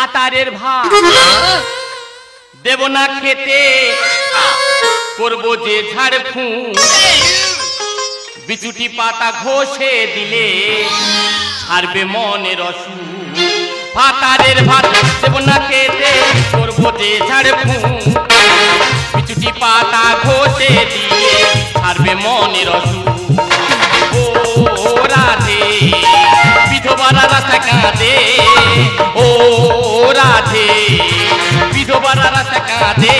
ভাতারের ভাত দেব না খেতে, করবো যে ঝাড়ফুঁক, বিছুটি পাতা ঘষে দিলে ছাড়বে মনের অসুখ। ভাতারের ভাত দেব না খেতে, করবো যে ঝাড়ফুঁক, বিছুটি পাতা ঘষে দিলে ছাড়বে মনের অসুখ। ও রাধে বিধবারা রাস্তা কাঁদে, ও রাধে বিধবারা রাস্তা কাঁদে।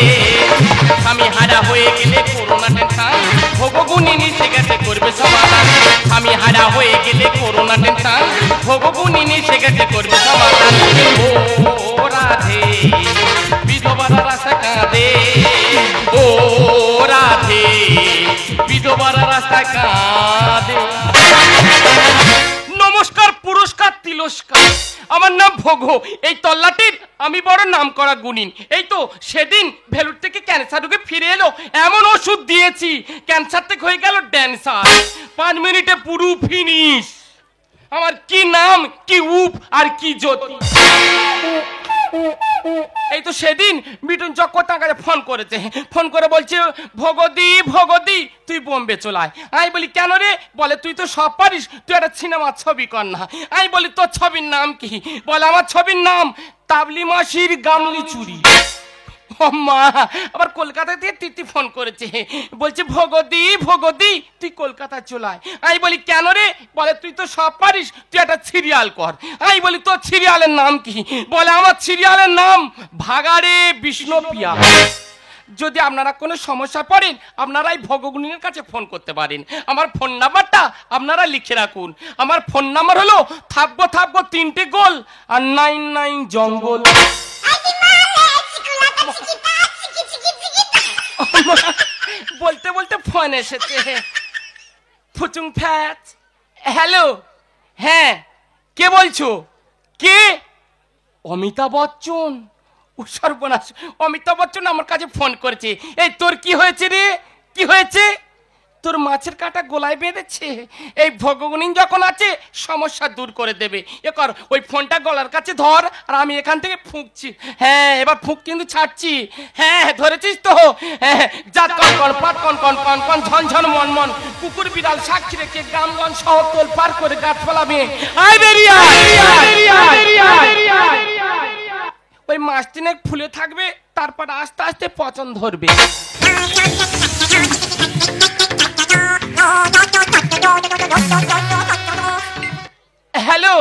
স্বামী হারা হয়ে গেলে করোনা টেনশন, ভোগগুনি নিচে গেছে করবে সমাধান। স্বামী হারা হয়ে গেলে করোনা টেনশন, ভোগগুনি নিচে গেছে করবে সমাধান। ও রাধে বিধবারা রাস্তা কাঁদে, ও রাধে বিধবারা রাস্তা কাঁদে। নমস্কার, পুরস্কার, তিরস্কার। আমার নাম ভোগ, এই তল্লাটির আমি বড় নাম করা গুণিন। এই তো সেদিন ভেলুর থেকে ক্যান্সার রোগে ফিরে এলো, এমন ওষুধ দিয়েছি ক্যান্সার থেকে হয়ে গেল ড্যান্সার। 5 মিনিটে পুরো ফিনিশ। আমার কি নাম, কি উপ আর কি জ্যোতি। এই তো সেদিন মিঠুন চক্রবর্তী কাছে ফোন করেছে, ফোন করে বলছে ভগদি ভগদি তুই বোম্বে চলায়। আমি বলি কেন রে? বলে তুই তো সব পারিস, তুই একটা সিনেমার ছবি কর না। আমি বলি তোর ছবির নাম কি? বলে আমার ছবির নাম তাবলি মাসির গামলি চুরি। ও মা, আবার কলকাতা থেকে তিতি ফোন করেছে, বলছে ভগদি ভগদি তুই কলকাতা চলায়। আমি বলি কেন রে? বলে তুই তো সব পারিস, তুই একটা সিরিয়াল কর। আমি বলি তোর সিরিয়ালের নাম কি? বলে আমার সিরিয়ালের নাম ভাগাড়ে বিষ্ণুপ্রিয়া। যদি আপনারা কোনো সমস্যা পড়েন আপনারা এই ভগগুণের কাছে ফোন করতে পারেন। আমার ফোন নাম্বারটা আপনারা লিখে রাখুন। আমার ফোন নাম্বার হলো থাকবো 3টে গোল আর 99 জঙ্গল। বলতে বলতে ফোন এসেছে। ফুচুং ফ্যাচ। হ্যালো, হ্যাঁ কে বলছো? কে? অমিতাভ বচ্চন। ও সর্বনাশ, অমিতাভ বচ্চন আমার কাছে ফোন করেছে। এই তোর কি হয়েছে রে? কি হয়েছে? তোর মাছের কাঁটা গোলায় বেঁধেছে। এই ভগগুণিন যখন আছে সমস্যা দূর করে দেবে। এ কর, ওই ফোনটা গলার কাছে ধর আর আমি এখান থেকে ফুঁকছি। হ্যাঁ এবার ফুঁক কিন্তু ছাড়ছি। হ্যাঁ ধরেছিস তো? হ্যাঁ জাত কন কন পাট কন কন কন কন ঝনঝন মন মন, কুকুর বিড়াল সাক্ষী রেখে গ্রামগঞ্জ শহর তোল পার করে গাছপালা মেয়ে আয় বেরিয়া। ওই মাস 3 ফুলে থাকবে, তারপর আস্তে আস্তে পচন ধরবে। হ্যালো,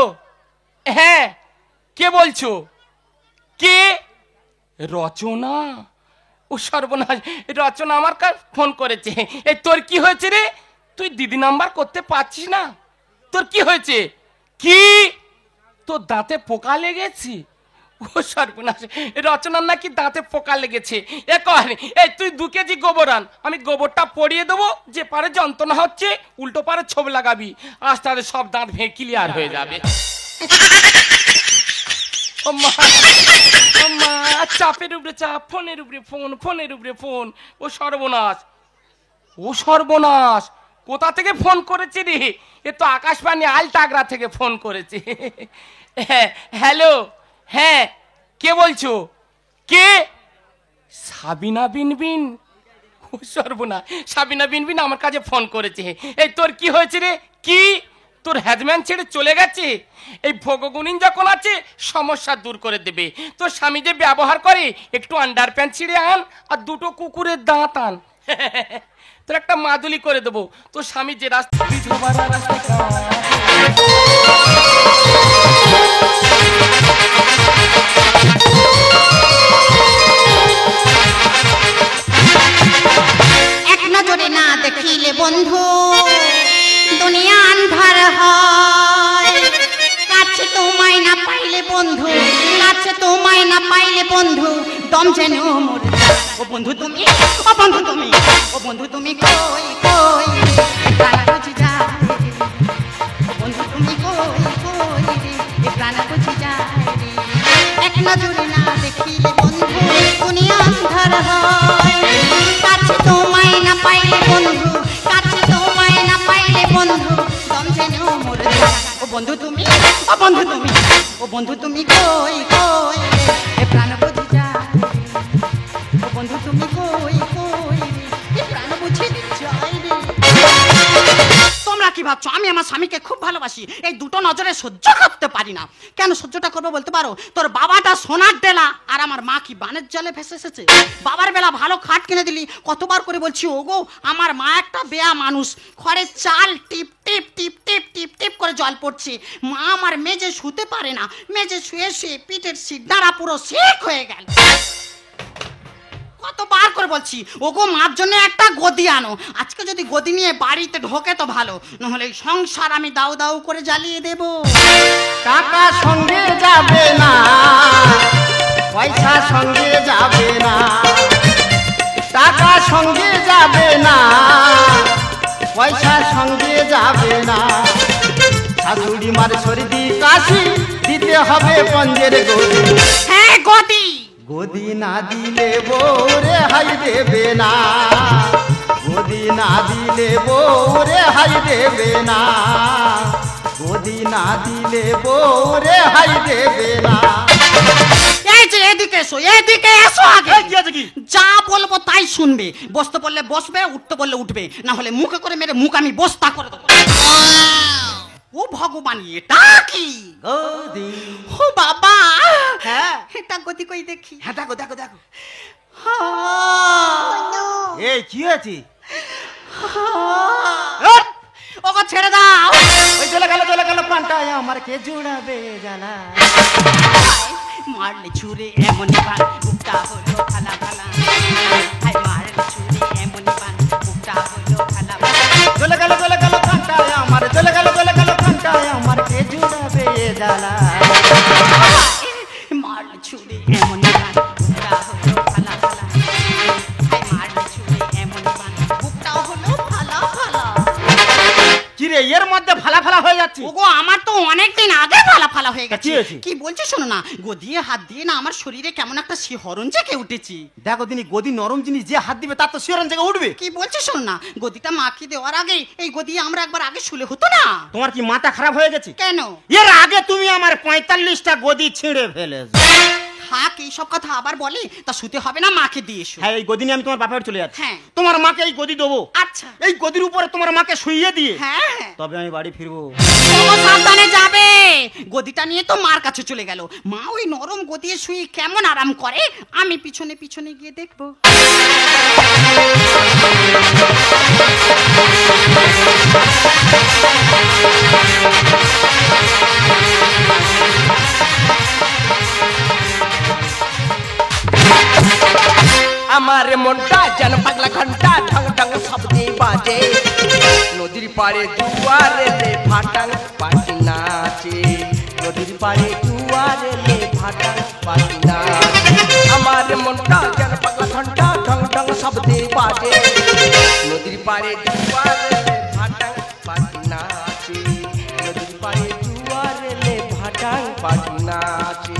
হ্যাঁ কে বলছো? কে? রচনা। ও সর্বনাশ, রচনা আমার ফোন করেছে। এই তোর কি হয়েছে রে? তুই দিদি নাম্বার করতে পারছিস না? তোর কি হয়েছে? কি? তোর দাঁতে পোকা লেগেছে? ও সর্বনাশ, রচনার নাকি দাঁতে পোকা লেগেছে। এ কর, এই তুই 2 কেজি গোবর আন, আমি গোবরটা পড়িয়ে দেবো, যে পারে যন্ত্রণা হচ্ছে উল্টো পারে ছোপ লাগাবি, আস্তে আস্তে সব দাঁত ভেঙে ক্লিয়ার হয়ে যাবে। ও মা, ও মা, চাপের উপরে চাপ, ফোনের উপরে ফোন, ফোনের উপরে ফোন। ও সর্বনাশ, ও সর্বনাশ, কোথা থেকে ফোন করেছে রে? এ তো আকাশবাণী আলটাগরা থেকে ফোন করেছে। হ্যালো, হ্যাঁ কে বলছো? কে? সাবিনা বিনবিন। ও সর্বনাশ, সাবিনা বিনবিন আমার কাছে ফোন করেছে। এই তোর কি হয়েছে রে? কি? তোর হ্যাজম্যান ছেড়ে চলে গেছে? এই ভগগুণিন যখন আছে সমস্যা দূর করে দেবে। তোর স্বামী যে ব্যবহার করে, একটু আন্ডার প্যান্ট ছিঁড়ে আন আর 2টো কুকুরের দাঁত আন, তোর একটা মাদুলি করে দেবো। তোর স্বামী যে রাস্তা এক নজরে না দেখিলে বন্ধু দুনিয়া আন্ধার হয়। কাছে তোমায় না পাইলে বন্ধু, কাছে তোমায় না পাইলে বন্ধু দম যেন মরে যায়। ও বন্ধু তুমি, ও বন্ধু তুমি, ও বন্ধু তুমি কই কই প্রাণ বুঝি যায়। ও বন্ধু তুমি কই কই রে প্রাণ বুঝি যায়। এক নজরে না দেখিলে বন্ধু দুনিয়া আন্ধার হয়। কাছে তোমায় না পাইলে বন্ধু, কাছে তোমায় না পাইলে বন্ধু দম যেন মরে যায়। ও বন্ধু তুমি, ও বন্ধু তুমি, ও বন্ধু তুমি কই কই রে, এ প্রাণ বুঝি যায় রে। ও বন্ধু তুমি কই কই রে, এ প্রাণ বুঝি যায় রে। তোমরা কি ভাবছো আমি আমার স্বামীকে খুব ভালোবাসি? এই দুটো নজরে সহ্য করতে পারি না। কেন সহ্যটা করবো বলতে পারো? তোর বাবাটা সোনার ডেলা আর আমার মা কি বানের জলে ভেসে এসেছে। বাবার বেলা ভালো খাট কিনে দিলি, কতবার করে বলছি ওগো আমার মা একটা বেয়া মানুষ, ঘরের চাল টিপ টিপ টিপ টিপ টিপ টিপ করে জল পড়ছে। মা আমার মেজে শুতে পারে না, মেজে শুয়ে শুয়ে পিঠের সিদ্ধারা পুরো শেক হয়ে গেল। কতবার করে বলছি ওগো মার জন্য একটা গদি আনো। আজকে যদি গদি নিয়ে বাড়িতে ঢোকে তো ভালো, নাহলে এই সংসার আমি দাউ দাউ করে জ্বালিয়ে দেব। টাকা সঙ্গে যাবে না, পয়সা সঙ্গে যাবে না, টাকা সঙ্গে যাবে না, পয়সা সঙ্গে যাবে না। শাশুড়ি মার সর্দি কাশি দিতে হবে পঞ্জের গদি। হ্যাঁ গদি। গদি না দিলে বউরে হাই দেবে না, গদি না দিলে বউরে হাই দেবে না, গদি না দিলে বউরে হাই দেবে না। এই যে এদিকে এসো, এদিকে এসো আগে। যা বলবো তাই শুনবে, বসতে বললে বসবে, উঠতে বললে উঠবে, না হলে মুখে করে মেরে মুখ আমি বস্তা করে দেবো। ও ভগবান এটা কি গদি? ও বাবা, হ্যাঁ এটা গদি কই দেখি। হ্যাঁ দেখো দেখো দেখো। হ্যাঁ। এই কি হয়েছে? ওগো ছেড়ে দাও। ওই চলে গেল প্রাণটায় আমার কে জুড়াবে জ্বালা। মারলে ছুরে এমন বান বুকটা হলো ফালা ফালা, হাই মারলে ছুরে এমন বান বুকটা হলো ফালা ফালা। চলে গেল প্রাণটায় আমার, চলে গেল প্রাণটায় আমার কে জুড়াবে জ্বালা। মারলে ছুরে এমন বান বুকটা হলো ফালা ফালা, হাই মারলে ছুরে এমন বান বুকটা হলো ফালা ফালা। কি রে এর মধ্যে ফালা ফালা হয়ে যাচ্ছে? ওগো আমার তো অনেকদিন আগে ফালা ফালা হয়ে কি গেছে। হয়েছে? কি বলছিস শোনো না, গদিয়ে হাত দিয়ে না আমার শরীরে কেমন একটা শিহরণ জেগে উঠেছি। দেখো তিনি গদি নরম জিনিস, যে হাত দিবে তার তো শিহরণ জেগে উঠবে। কি বলছিস শোনো না, গদিটা মাকে দেওয়ার আগে এই গদি আমরা একবার আগে শুলে হতো না? তোমার কি মাথা খারাপ হয়ে গেছে? কেন? এর আগে তুমি আমার 45টা গদি ছিঁড়ে ফেলেছো। থাক এইসব কথা আবার বলে, তা শুতে হবে না, মাকে দিয়ে এসো। হ্যাঁ এই গদি নিয়ে আমি তোমার বাপের চলে যাচ্ছি। হ্যাঁ। তোমার মাকে এই গদি দেবো। আচ্ছা। এই গদির উপরে তোমার মাকে শুইয়ে দিয়ে হ্যাঁ। তবে আমি বাড়ি ফিরবো। ওগো সাবধানে যাবে। গদিটা নিয়ে তো মার কাছে চলে গেল। মা ওই নরম গদিয়ে শুয়ে কেমন আরাম করে, আমি পিছনে পিছনে গিয়ে দেখবো। আমার মনটা যেন পাগলা ঘন্টা ঢং ঢং শব্দে বাজে, নদীর পাড়ে দুয়ারে লে ফাটাং পাটি নাচে, নদীর পাড়ে দুয়ারে লে ফাটাং পাটি নাচে। আমার মনটা যেন পাগলা ঘন্টা ঢং ঢং শব্দে বাজে, নদীর পাড়ে দুয়ারে লে ফাটাং পাটি নাচে, নদীর পাড়ে দুয়ারে লে ফাটাং পাটি নাচে।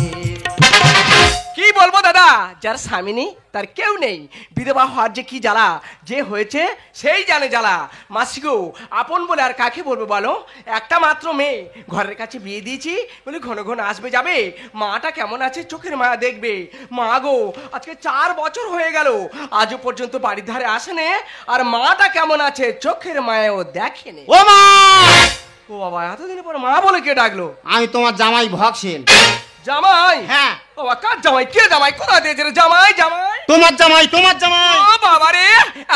কি বলবো দাদা, যার স্বামী নেই তার কেউ নেই, বিধবা হওয়ার যে কি জ্বালা, যে হয়েছে সেই জানে জ্বালা। মাসি গো, আপন বলে আর কাকে বলবো বলো, একটা মাত্র মেয়ে, ঘরের কাছে বিয়ে দিয়েছি বলে ঘন ঘন আসবে যাবে, মাটা কেমন আছে চোখের মায়া দেখবে। মা গো, আজকে 4 বছর হয়ে গেল আজও পর্যন্ত বাড়ির ধারে আসেনে, আর মাটা কেমন আছে চোখের মায়াও দেখেনি। ও মা! ও বাবা, এতদিন পর মা বলে কে ডাকলো? আমি তোমার জামাই ভক্সেন। জামাই? হ্যাঁ। বাবা কার জামাই? কে জামাই? কোথায় দিয়েছে রে জামাই? জামাই তোমার জামাই, তোমার জামাই। ও বাবা রে,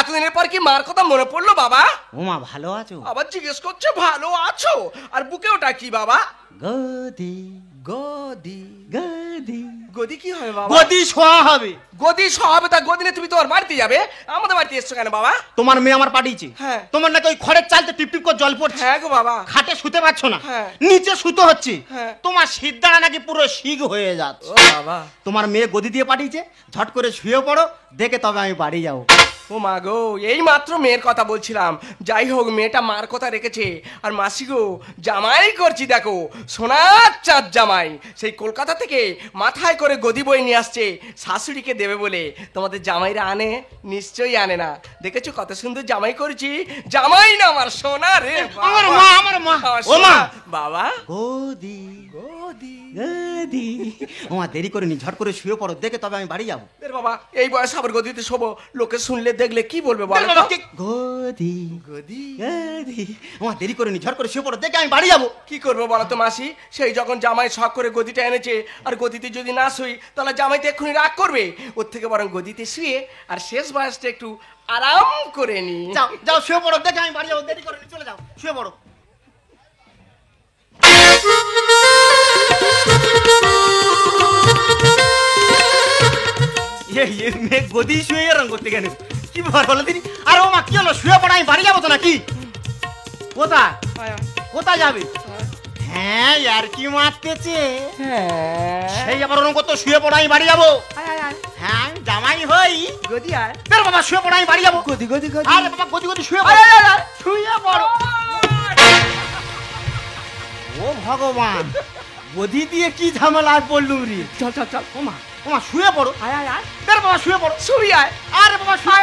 এতদিনের পর কি মার কথা মনে পড়লো বাবা? ও মা ভালো আছো? আবার জিজ্ঞেস করছে ভালো আছো, আর বুকে ওটা কি বাবা? গদি গদি। গদি গদি কি হবে বাবা? গদি শোয়া হবে। গদি সব, তা গদি নিয়ে তুমি তোমার বাড়িতে যাবে, আমাদের বাড়িতে এসছো কেন বাবা? তোমার মেয়ে আমার পাঠিয়েছে। হ্যাঁ। তোমার নাকি ওই খড়ের চালতে টিপ টিপ করে জল পড়ছে। হ্যাঁ গো বাবা। খাটে শুতে পারছো না, হ্যাঁ। নিচে শুতে হচ্ছে। হ্যাঁ। তোমার সিদ্ধারা নাকি পুরো শিগ হয়ে যাচ্ছে। ও বাবা। তোমার মেয়ে গদি দিয়ে পাঠিয়েছে, ঝট করে শুয়ে পড়ো, দেখে তবে আমি বাড়ি যাবো। ও ও মা গো, এই মাত্র মেয়ের কথা বলছিলাম। যাই হোক, মেয়েটা মার কথা রেখেছে। আর মাসি গো, জামাই করছি দেখো, সোনার চাঁদ জামাই। সেই কলকাতা থেকে মাথায় করে গদি বই নিয়ে আসছে শাশুড়িকে দেবে বলে। তোমাদের জামাইরা আনে? নিশ্চয়ই আনে না। দেখেছো কত সুন্দর জামাই করেছি? জামাই না আমার সোনা রে বাবা। আমার মা, আমার মা। আমার ও মা। সোনা। বাবা গদি গদি গদি। ওমা দেরি করে নি, ঝট করে শুয়ে পড়ো, দেখে তবে আমি বাড়ি যাবো। এর বাবা, এই বয়স আবার গদিতে শোবো? লোকে শুনলে দেখলে কি বলবে বলো তো? গদি গদি গদি। ওমা দেরি করে নি, ঝট করে শুয়ে পড়ো, দেখে আমি বাড়ি যাবো। কি করবো বলো তো মাসি? সেই যখন জামাই শখ করে গদিটা এনেছে, আর গদিতে যদি না শুই তাহলে জামাইতে এক্ষুনি রাগ করবে। ওর থেকে বরং গদিতে শুয়ে আর শেষ বয়সটা একটু আরাম করে নি। যাও যাও শুয়ে পড়ো, দেখে আমি বাড়ি যাবো। দেরি করে নি, চলে যাও, শুয়ে পড়ো। মেয়ে গদি শুয়ে এরম করতে গেল, কি ব্যাপার বলো দিদি? আর ও মা কি হলো, শুয়ে পড়া, আমি বাড়ি যাবো তো নাকি? কোথায় কোথায় যাবে? হ্যাঁ আর কি মারতেছে? সেই আবার ওরকম করতো, শুয়ে পড়া, আমি বাড়ি যাবো। হ্যাঁ জামাই হই গদি আয়। বের বাবা, শুয়ে পড়া, আমি বাড়ি যাবো। গদি গদি গদি। আরে বাবা গদি গদি শুয়ে পড়ো, শুয়ে পড়ো। ও ভগবান, গদি দিয়ে কি ঝামেলায় পড়লুম রে। চল চল চল। ওমা ওমা শুয়ে পড়ো। আয় আয় আয়। বের বাবা শুয়ে পড়ো। শুই আয়। আরে বাবা শুয়ে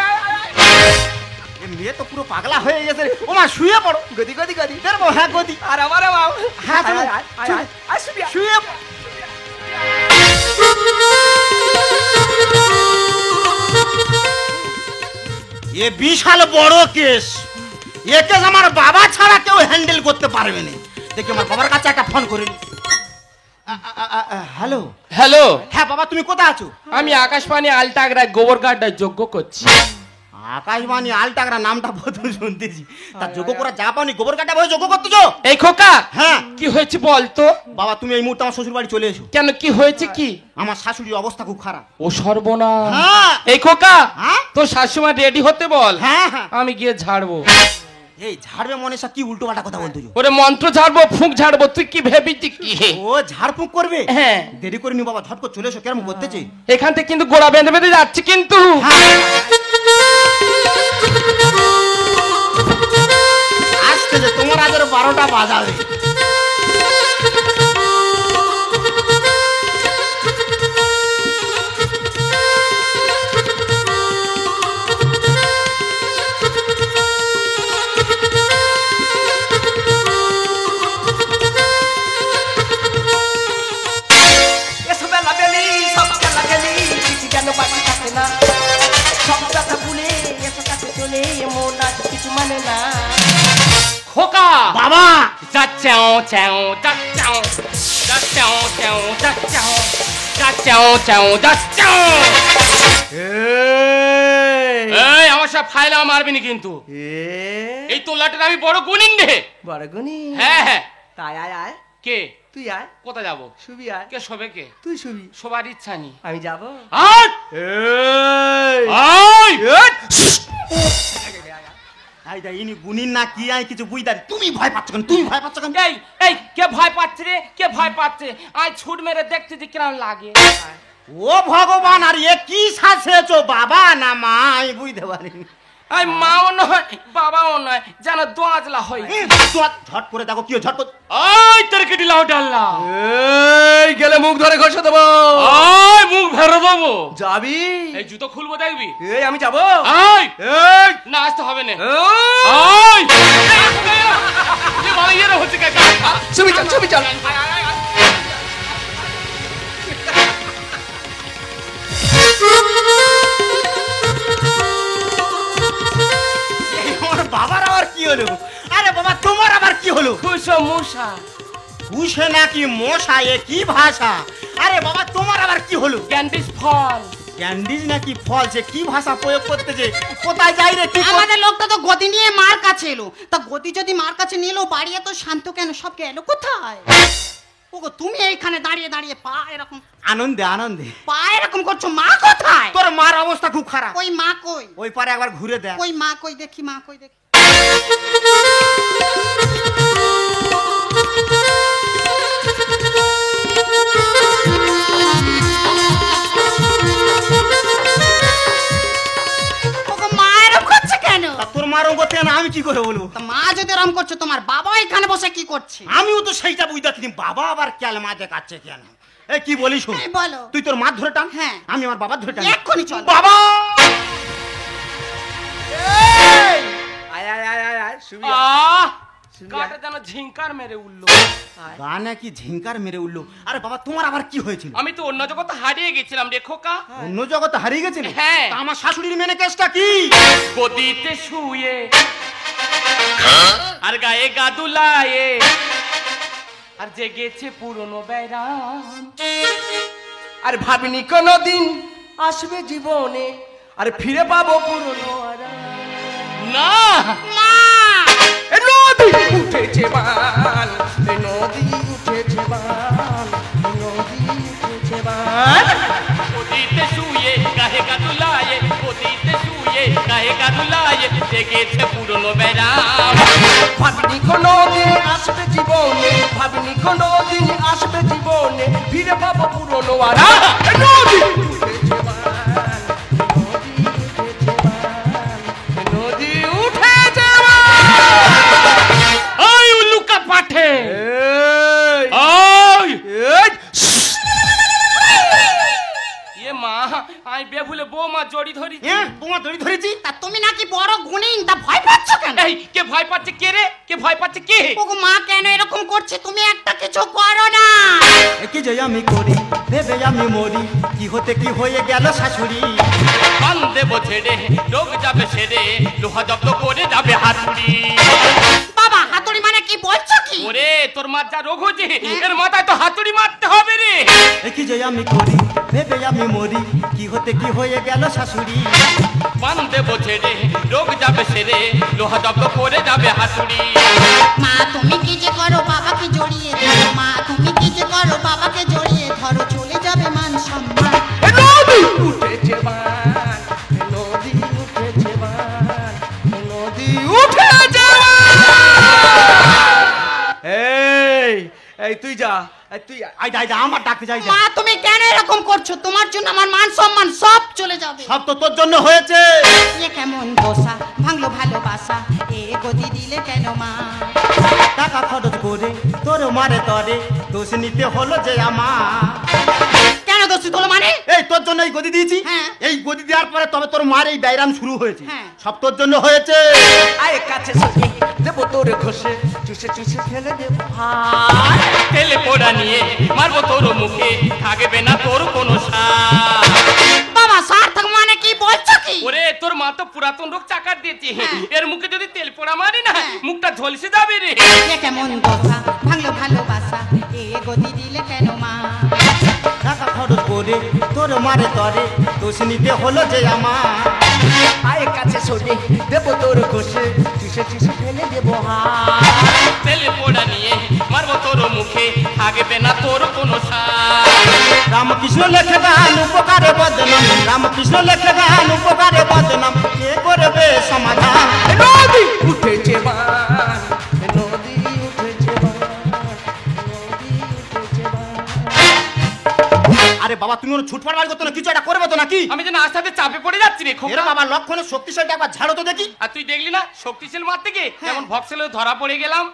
এ মেয়ে তো পুরো পাগলা হয়ে গেছে রে। ওমা শুয়ে পড়ো। গদি গদি গদি। বের বাবা, হ্যাঁ গদি। আর আমার বাবা। হ্যাঁ চলো, আয় আয় আয় আয়। শুবি আয়। শুয়ে পড়ো। এ বিশাল বড় কেস। এ কেস আমার বাবা ছাড়া কেউ হ্যান্ডেল করতে পারবে না। দেখি আমার বাবার কাছে একটা ফোন করে নি। হ্যালো। হ্যালো, হ্যাঁ বাবা, তুমি কোথায় আছো? আমি আকাশবাণী আলটাগড়ায় গোবর গাড্ডায় যোগ্য করছি। আকাশবাণী আলটাগড়া নামটা প্রথম শুনতেছি। তার যোগ্য করা যা পাওনি, গোবর কাটা বই যোগ্য করতেছো? এই খোকা, হ্যাঁ। কি হয়েছে বল তো? বাবা তুমি এই মুহূর্তে আমার শ্বশুর বাড়ি চলে এসো। কেন, কি হয়েছে কি? আমার শাশুড়ির অবস্থা খুব খারাপ। ও সর্বনাশ। হ্যাঁ। এই খোকা, হ্যাঁ? তোর শাশুমা রেডি হতে বল, হ্যাঁ হ্যাঁ। আমি গিয়ে ঝাড়বো। এই ঝাড়বে মনে সব কি উল্টো পাল্টা কথা বলতেছো? ওরে মন্ত্র ঝাড়বো, ফুঁক ঝাড়বো, তুই কি ভেবেছি কি? ও ঝাড়ফুঁক করবে? হ্যাঁ। দেরি করে নি বাবা, ঝট করে চলে এসো। কেমন করতেছে? এখান থেকে কিন্তু গোড়া বেঁধে বেঁধে যাচ্ছে কিন্তু। আসতে যে তোমার আজের 12টা বাজাবে। এসো বেলা বেলি, সব বেলা গেলি, কিছু যেন বাকি থাকে না। সব কথা ভুলে এসো কাছে চলে, এমন আজ কিছু মানে না। খোকা বাবা যাচ্ছাও চাও যাচ্ছাও যাচ্ছাও চাও যাচ্ছাও যাচ্ছাও চাও যাচ্ছাও। এই আমার সব ফাইলা মারবি না কিন্তু। এই তোলাটার আমি বড় গুনিন রে। বড় গুনি। হ্যাঁ হ্যাঁ। তাই আয় আয়। কে? তুই আয়। কোথায় যাবো? শুবি আয়। কে শোবে কে? তুই শুবি। শোবার ইচ্ছা নেই। আমি যাব। আয় আয়। আই দা ইনি গুনিন না কি আই কিছু বুঝদার। তুমি ভয় পাচ্ছ কেন? তুমি ভয় পাচ্ছ কেন? এই এই কে ভয় পাচ্ছে রে? কে ভয় পাচ্ছে? আয় ছুট মেরে দেখতে যে কিরম লাগে। ও ভগবান, আর এ কি শাসেছো, বাবা না মা? আমি বুঝতে পারিনি। আই মাও নয় বাবাও নয়, যেন দোয়াজলা হয়। ঝট করে দেখো কি ঝট করে। আয় তোর কেটে লাউ ডাল্লা। এই গেলে মুখ ধরে ঘষে দেবো। আয় মুখ ভেরো দেবো। যাবি? এই জুতো খুলবো দেখবি। এই আমি যাব। আয় এই না আসতে হবে না। এই! আয় কি বলে ইয়ে হচ্ছে কাকা। ছবি চল, ছবি চল। এই আমার বাবার আবার কি হলো? আরে বাবা তোমার আবার কি হলো? খুশো মশা। পুষে নাকি মশা? এ কি ভাষা? আরে বাবা তোমার আবার কি হলো? ক্যান্ডিস ফল। ক্যান্ডিজ নাকি ফল? সে কি ভাষা প্রয়োগ করতেছে? কোথায় যাই রে? কি আমাদের লোকটা তো গতি নিয়ে মার কাছে এলো। তা গতি যদি মার কাছে নিয়ে এলো, বাড়ি এত শান্ত কেন? সব গেল কোথায়? ওগো তুমি এইখানে দাঁড়িয়ে দাঁড়িয়ে পা এরকম আনন্দে আনন্দে পা এরকম করছো, মা কোথায়? তোর মার অবস্থা খুব খারাপ। ওই মা কই? ওই পারে একবার ঘুরে দেখ। ওই মা কই দেখি, মা কই দেখি। ওগো মা করে বলবো? তা মা যদি এরম করছো, তোমার বাবা এখানে বসে কি করছে? আমিও তো সেইটা বুঝতে পারছি না, বাবা আবার ক্যালমা দেখাচ্ছে কেন? এই কি বলিস শোন, এই বলো। তুই তোর মার ধরে টান, হ্যাঁ। আমি আমার বাবার ধরে টান। এক্ষুনি চলো। বাবা আয় আয় আয় আয় আয় শুবি আয়। আহ শুবি কাটা আয়। যেন ঝিঙ্কার মেরে উঠলো। গানে কি ঝিঙ্কার মেরে উঠলো? আরে বাবা তোমার আবার কি হয়েছিল? আমি তো অন্য জগতে হারিয়ে গেছিলাম রে খোকা। অন্য জগতে হারিয়ে গেছিল? হ্যাঁ। তা আমার শাশুড়ির মেনে কেসটা কি? গদিতে শুয়ে আর গায়ে গাদুলায়ে আর জেগেছে পুরনো ব্যারাম। আর ভাবিনি কোনোদিন আসবে জীবনে আর ফিরে পাবো পুরনো আরাম। না মা! এ নদী উঠেছে বান, এ নদী উঠেছে বান, এ নদী উঠেছে বান। গদিতে শুয়ে গায়ে গাদুলায়ে, গদিতে শুয়ে গায়ে গাদুলায়ে জেগেছে পুরনো ব্যারাম। ভাবিনি কোনোদিন আসবে জীবনে, ভাবিনি কোনোদিন আসবে জীবনে ফিরে পাবো পুরনো আরাম। এ নদী উঠেছে বান, এ নদী উঠেছে বান। ওই উল্লুকা পাঠে এই, ওই এই, এ মা আই বেভুলে বৌমা জড়ি ধরি। হ্যাঁ তোমার দড়ি ধরেছি। তা তুমি নাকি বড় গুণিন, তা ভয় পাচ্ছ কেন? এই কে ভয় পাচ্ছে কে রে? কে ভয় পাচ্ছে কে? ওগো মা, কেন এরকম করছে? তুমি একটা কিছু করো না। কি যে আমি করি ভেবে আমি মরি, কি হতে কি হয়ে গেল শাশুড়ি। পান দেব ছেড়ে রোগ যাবে সেরে, লোহা জব্দ করে যাবে হাতুড়ি। বাবা, হাতুড়ি মানে কি বলছো কি? ওরে তোর মার যা রোগ হয়েছে এর মাথায় তো হাতুড়ি মারতে হবে রে। কি যে আমি করি ভেবে আমি মরি, কি হতে কি হয়ে গেল শাশুড়ি। পান দেব ছেড়ে রোগ যাবে সেরে, লোহা জব্দ করে যাবে হাতুড়ি। মা তুমি কি যে করো, বাবাকে জড়িয়ে ধরো। মা তুমি কি যে করো, বাবাকে জড়িয়ে ধরো। চলে যাবে মান সম্মান। এ নদী উঠেছে বান, এ নদী উঠেছে বান, এ নদী উঠেছে বান। এই তুই যা, এই তুই আয়। আই যাই আমার ডাকতে যাই যা। মা তুমি কেন এরকম করছো? তোমার জন্য আমার মান সম্মান সব চলে যাবে। সব তো তোর জন্য হয়েছে। এ কেমন দোষা, ভাঙলো ভালোবাসা, এ গদি দিলে কেন মা? টাকা খরচ করে তোর মারে তরে, দোষ নিতে হলো যে আমার। কেন দোষী হলো মানে? এই তোর জন্য এই গদি দিয়েছি। হ্যাঁ। এই গদি দেওয়ার পরে তবে তোর মার এই ব্যায়াম শুরু হয়েছে। হ্যাঁ। সব তোর জন্য হয়েছে। আয় কাছে সরে দেবো তোরে ঘষে, চুষে চুষে ফেলে দেবো হায়। তেলে পোড়া নিয়ে মারবো তোর মুখে, থাকবে না তোর কোনো সার। বাবা, সার্থক মানে কি বলছো কি? ওরে তোর মা তো পুরাতন রোগ চাকার দিয়েছে, হ্যাঁ। এর মুখে যদি তেল পোড়া মারি না মুখটা ঝলসে যাবে রে। এ কেমন দোষা, ভাঙলো ভালোবাসা, এ গদি দিলে কেন মা? টাকা খরচ করে তোর মারে তরে, দোষ নিতে হলো যে আমার। আয় কাছে সরে দেবো তোর ঘষে, চুষে চুষে ফেলে দেবো হায়। তেলে পোড়া নিয়ে মারবো তোর মুখে, থাকবে না তোর কোনো সার। রামকৃষ্ণ লেখে গান উপকারে বদনাম, রামকৃষ্ণ লেখে গান উপকারে বদনাম, কে করবে সমাধান? এ নদী উঠেছে বান, এ নদী উঠেছে বান, এ নদী উঠেছে বান। আরে বাবা তুমি ওর ছুটপাট বাড়ি করতো না, কিছু একটা করবে তো নাকি? আমি যেন আস্তে চাপে পড়ে যাচ্ছি রে এর খোকা। বাবা লক্ষণে শক্তিশালী একবার ঝাড়ো তো দেখি। আর তুই দেখলি না শক্তিশাল মার থেকে যেমন ভক্সেলে ধরা পড়ে গেলাম।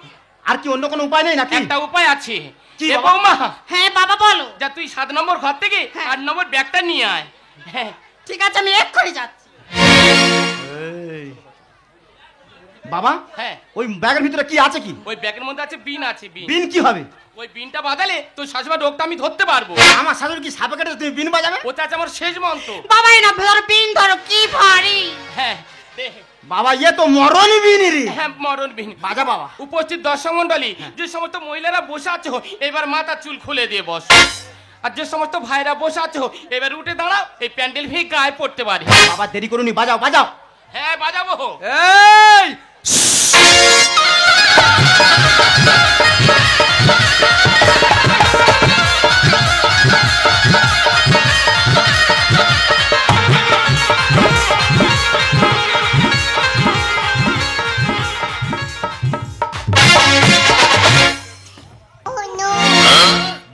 আর কি অন্য কোনো উপায় নেই নাকি? একটা উপায় আছে। কি এ বাবা? বৌমা, হ্যাঁ বাবা বলো। যা তুই 7 নম্বর ঘর থেকে হ্যাঁ। 8 নম্বর ব্যাগটা নিয়ে আয়। হ্যাঁ ঠিক আছে, আমি এক্ষুনি যাচ্ছি। বাবা হ্যাঁ ওই ব্যাগের ভিতরে কি আছে কি? ওই ব্যাগের মধ্যে আছে বিন আছে বিন। বিন কি হবে? ওই বিনটা বাদালে তোর শাশুড়ার রোগটা আমি ধরতে পারবো। আমার শাশুড়ি কি সাপে কেটে তুমি বিন বাজাবে? ওটা আছে আমার শেষ মন্ত্র। বাবা এই না ধরো, পিন ধরো, কি ভারী। হ্যাঁ দে। বাবা ইয়ে তো মরণই বিনি রে। হ্যাঁ মরণ বিন। বাজা বাবা। উপস্থিত দর্শক মন্ডলী, যে সমস্ত মহিলারা বসে আছো এবার মাথা চুল খুলে দিয়ে বস। আর যে সমস্ত ভাইরা বসে আছো এবার উঠে দাঁড়াও, এই প্যান্ডেল ভেঙে গায়ে পড়তে পারে। বাবা দেরি করুনি, বাজাও বাজাও। হ্যাঁ বাজাবো। এই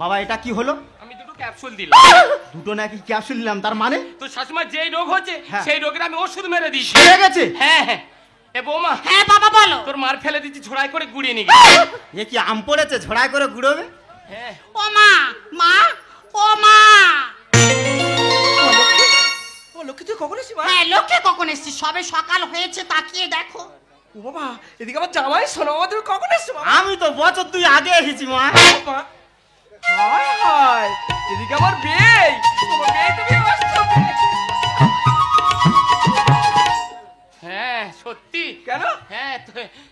বাবা এটা কি হলো? আমি দুটো ক্যাপসুল দিলাম। দুটো নাকি ক্যাপসুল নিলাম, তার মানে? তো শাশুমার যেই রোগ হচ্ছে হ্যাঁ। সেই রোগের আমি ওষুধ মেরে দিয়েছি। সেরে গেছে? হ্যাঁ হ্যাঁ এ বৌমা, হ্যাঁ বাবা বলো। তোর মার ফেলে দিচ্ছি, ঝোড়াই করে গুড়িয়ে নিয়ে গেছে। এ কি আম পড়েছে ঝড়াই করে গুড়োবে? হ্যাঁ ও মা, মা, ও মা। ও লক্ষ্মী তুই কখন এসেছিস মা? হ্যাঁ লোকে কখন এসছিস? সবে সকাল হয়েছে, তাকিয়ে দেখো। ও বাবা, এদিকে আমার জামাই শোনো বাবা, তুমি কখন এসছো বাবা? আমি তো বছর 2 আগে এসেছি মা। বাবা, হায় হায়, এদিকে আমার বেই, তোমার বেই তুমি আসছো। হ্যাঁ সত্যি। কেন? হ্যাঁ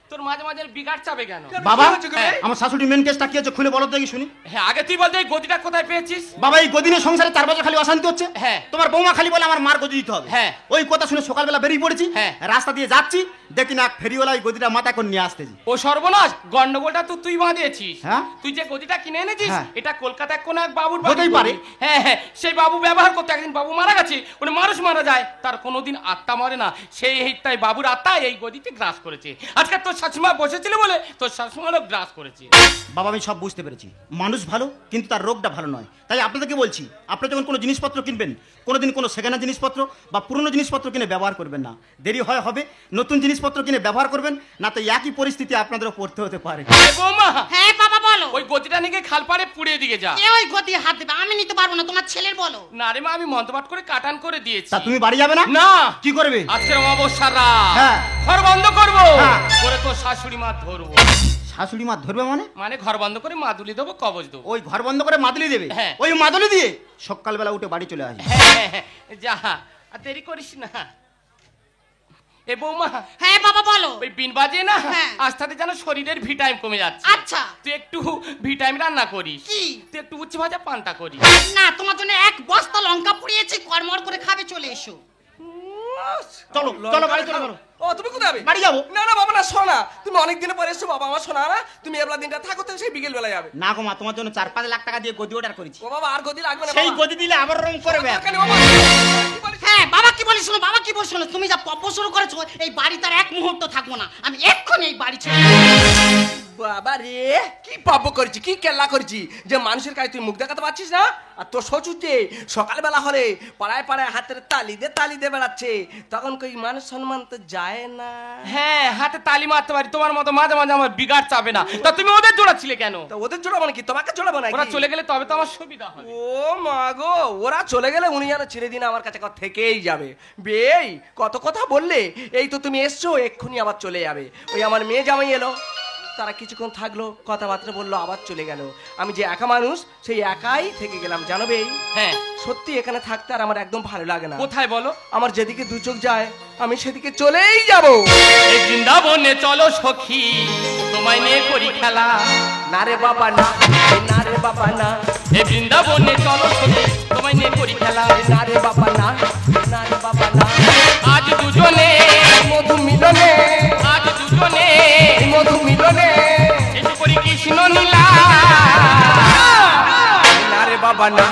তোর মাঝে মাঝে বিগাড় চাবে কেন? বাবা, কি হয়েছে গো বেই? আমার শাশুড়ি মেন কেসটা কি আছে খুলে বলো তো দেখি শুনি। হ্যাঁ আগে তুই বলতে, এই গদিটা কোথায় পেয়েছিস? বাবা, এই গদিনের সংসারে 4 বছর খালি অশান্তি হচ্ছে। হ্যাঁ। তোমার বৌমা খালি বলে আমার মার গদি দিতে হবে। হ্যাঁ। ওই কথা শুনে সকালবেলা বেরিয়ে পড়েছি। হ্যাঁ। রাস্তা দিয়ে যাচ্ছি, দেখি না ফেরিওয়ালা ওই গদিটা মাথা করে নিয়ে আসতেছি। ও সর্বনাশ, গন্ডগোলটা তো তুই বাঁধিয়েছিস। হ্যাঁ। তুই যে গদিটা কিনে এনেছিস, হ্যাঁ। এটা কলকাতায় কোন এক বাবুর হতেই পারে। হ্যাঁ হ্যাঁ, সেই বাবু ব্যবহার করতে, একদিন বাবু মারা গেছে, উনি মানুষ মারা যায়, তার কোনোদিন আত্মা মরে না, সেই তাই বাবুর আত্মা এই গদিতে গ্রাস করেছে। আজকে তোর শাশুমা বসেছিল বলে তোর শাশুমারও গ্রাস করেছে। বাবা, আমি সব বুঝতে পেরেছি। মানুষ ভালো, কিন্তু তার রোগটা ভালো নয়। তাই আপনাদেরকে বলছি, আপনারা যখন কোনো জিনিসপত্র কিনবেন, কোনোদিন কোনো সেকেন্ড হ্যান্ড জিনিসপত্র বা পুরনো জিনিসপত্র কিনে ব্যবহার করবেন না। দেরি হয় হবে, নতুন জিনিসপত্র কিনে ব্যবহার করবেন, না তো একই পরিস্থিতি আপনাদেরও পড়তে হতে পারে। এ বৌমা, হ্যাঁ বাবা বলো। ওই গদিটা নিয়ে খাল পাড়ে পুড়িয়ে দিয়ে যা। কে ওই গতি হাত দেবে? আমি নিতে পারবো না, তোমার ছেলের বলো। না রে মা, আমি মন্ত্রপাঠ করে কাটান করে দিয়েছি। তা তুমি বাড়ি যাবে না? না। কি করবে? আজকের অমাবস্যার রাত, হ্যাঁ। ঘর বন্ধ করবো, হ্যাঁ। করে তোর শাশুড়ি মা ধরবো। শাশুড়ি মা ধরবে মানে? মানে ঘর বন্ধ করে মাদুলি দেবো, কবজ দেবো। ওই ঘর বন্ধ করে মাদুলি দেবে? হ্যাঁ। ওই মাদুলি দিয়ে সকালবেলা উঠে বাড়ি চলে আসবে। হ্যাঁ, হ্যাঁ, যা, আর দেরি করিস না। এ বৌমা, হ্যাঁ বাবা বলো। ওই বিন বাজে না, হ্যাঁ। আস্তে যেন শরীরের ভিটামিন কমে যাচ্ছে। আচ্ছা। তুই একটু ভিটামিন রান্না করিস। কি? তুই একটু উচ্ছে ভাজা পান্তা করিস। না, তোমার জন্য 1 বস্তা লঙ্কা পুড়িয়েছি, কর্মর করে খাবে, চলে এসো। চলো চলো বাড়ি চলো, চলো। ও তুমি কোথায় যাবে? বাড়ি যাবো। না না বাবা না, শোনা, তুমি অনেক দিনের পরে এসছো বাবা, আমার শোনা না, তুমি এবলা দিনটা থাকো তো, সেই বিকেল বেলা যাবে। না গো মা, তোমার জন্য 4-5 লাখ টাকা দিয়ে গদি অর্ডার করেছি। ও বাবা, আর গদি লাগবে না সেই বাবা। গদি দিলে আবার রং করবে। দরকার নেই বাবা। কি বলিস? হ্যাঁ বাবা কি বলিস? শোনো বাবা কি বলিস? শোনো, তুমি যা পপ শুরু করেছো, এই বাড়িতে আর 1 মুহূর্ত থাকবো না। আমি এক্ষুনি এই বাড়ি ছেড়ে বাবা রে, কি পাপ করেছি, কি কেল্লা করেছি যে মানুষের কাছে তুই মুখ দেখাতে পারছিস না? আর তোর শ্বশুর যে সকালবেলা হলে পাড়ায় পাড়ায় হাতের তালি দিয়ে বেড়াচ্ছে, তখন কই মানুষ সম্মান তো যায় না। হ্যাঁ, হাতে তালি মারতে পারি, তোমার মতো মাঝে মাঝে আমার বিগাড় চাবে না। তা তুমি ওদের জোড়াচ্ছিলে কেন? তা ওদের জোড়াবো নাকি, তোমাকে জোড়াবো নাকি? ওরা চলে গেলে তবে তো আমার সুবিধা হবে। ও মা গো, ওরা চলে গেলে উনি যেন চিরদিন আমার কাছে থেকেই যাবে। বেই কত কথা বললে, এই তো তুমি এসছো, এক্ষুনি আবার চলে যাবে। ওই আমার মেয়ে জামাই এলো, তারা কিছুক্ষণ থাকলো, কথাবার্তা বললো, আবার চলে গেল। আমি যে একা মানুষ, সেই একাই থেকে গেলাম, জানো বেই? হ্যাঁ। সত্যি এখানে থাকতে আর আমার একদম ভালো লাগে না। কোথায় বলো? আমার যেদিকে 2 চোখ যায়, আমি সেদিকে চলেই যাব। এই বৃন্দাবনে চলো সখী, তোমায় নিয়ে করি খেলা। না রে বাবা না, না রে বাবা না, এই বৃন্দাবনে চলো সখী, তোমায় নিয়ে করি খেলা। না রে বাবা না, না রে বাবা না। আজ দুজনে মধু মিলনে, আজ দুজনে মধু মিলনে, এসে করি কৃষ্ণ নীলা। না রে বাবা না,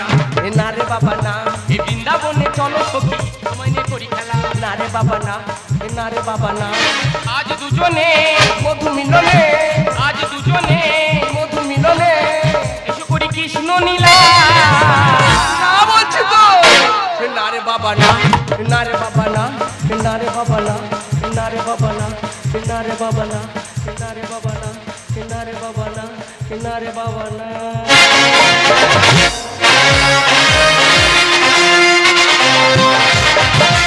না রে বাবা না, এই বৃন্দাবনে চলো সখী, তোমায় নিয়ে করি খেলা। না রে বাবা না, না রে বাবা না। আজ দুজনে মধু মিলনে, আজ দুজনে মধু মিলনে, এসে করি কৃষ্ণ নীলা। না বলছি তো। না রে বাবা না, না রে বাবা না, না রে বাবা না, না রে বাবা না, না রে বাবা না, না রে বাবা না, না রে বাবা না, না রে বাবা না।